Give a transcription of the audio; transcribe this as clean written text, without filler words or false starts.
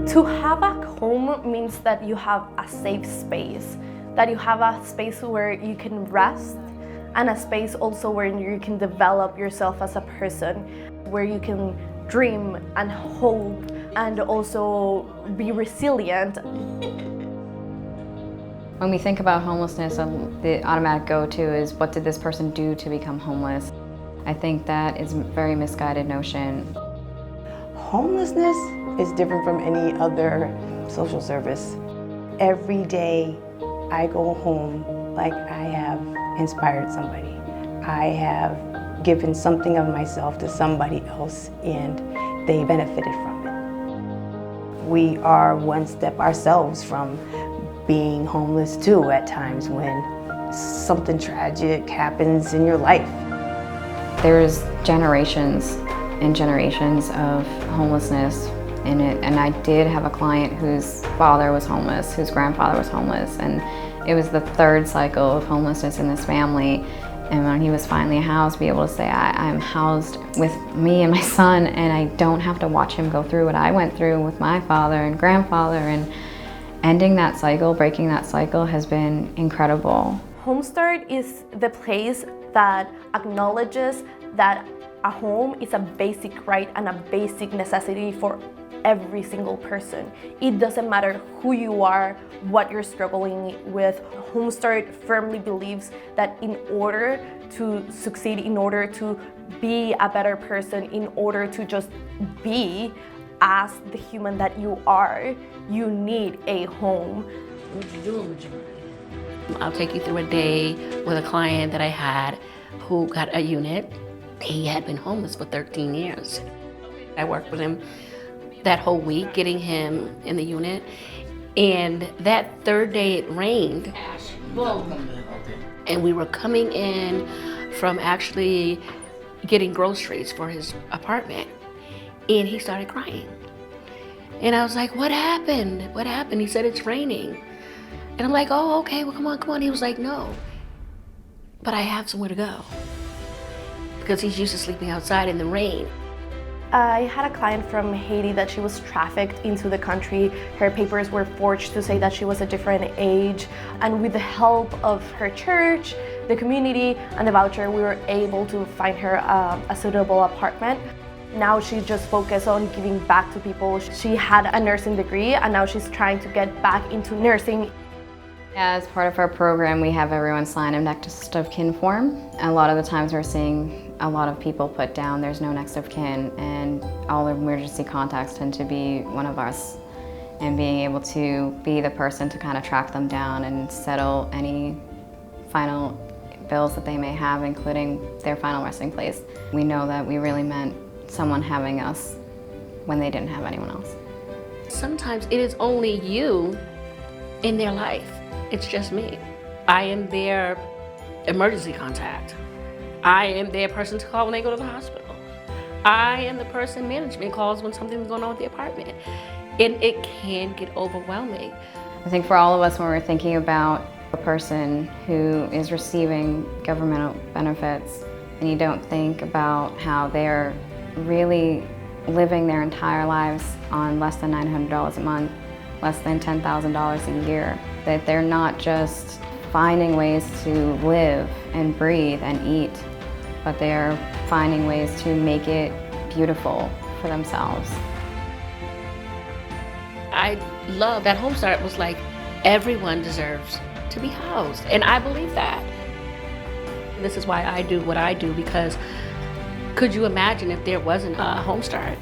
To have a home means that you have a safe space, that you have a space where you can rest, and a space also where you can develop yourself as a person, where you can dream and hope and also be resilient. When we think about homelessness, the automatic go-to is, what did this person do to become homeless? I think that is a very misguided notion. Homelessness is different from any other social service. Every day I go home like I have inspired somebody. I have given something of myself to somebody else and they benefited from it. We are one step ourselves from being homeless too at times when something tragic happens in your life. There's generations and generations of homelessness in it, and I did have a client whose father was homeless, whose grandfather was homeless, and it was the third cycle of homelessness in this family. And when he was finally housed, be able to say, I'm housed with me and my son, and I don't have to watch him go through what I went through with my father and grandfather. And ending that cycle, breaking that cycle, has been incredible. HomeStart is the place that acknowledges that a home is a basic right and a basic necessity for every single person. It doesn't matter who you are, what you're struggling with. HomeStart firmly believes that in order to succeed, in order to be a better person, in order to just be as the human that you are, you need a home. What you doing with your money? I'll take you through a day with a client that I had who got a unit. He had been homeless for 13 years. I worked with him that whole week, getting him in the unit. And that third day it rained. Boom. And we were coming in from actually getting groceries for his apartment. And he started crying. And I was like, what happened? What happened? He said, it's raining. And I'm like, oh, okay, well, come on. He was like, no, but I have somewhere to go. Because he's used to sleeping outside in the rain. I had a client from Haiti that she was trafficked into the country. Her papers were forged to say that she was a different age. And with the help of her church, the community, and the voucher, we were able to find her a suitable apartment. Now she's just focused on giving back to people. She had a nursing degree and now she's trying to get back into nursing. As part of our program, we have everyone sign a next of kin form. A lot of the times we're seeing a lot of people put down there's no next of kin, and all emergency contacts tend to be one of us. And being able to be the person to kind of track them down and settle any final bills that they may have, including their final resting place. We know that we really meant someone having us when they didn't have anyone else. Sometimes it is only you in their life. It's just me. I am their emergency contact. I am their person to call when they go to the hospital. I am the person management calls when something's going on with the apartment. And it can get overwhelming. I think for all of us, when we're thinking about a person who is receiving governmental benefits, and you don't think about how they're really living their entire lives on less than $900 a month, less than $10,000 a year, that they're not just finding ways to live and breathe and eat, but they're finding ways to make it beautiful for themselves. I love that HomeStart was like, everyone deserves to be housed, and I believe that. This is why I do what I do, because could you imagine if there wasn't a HomeStart?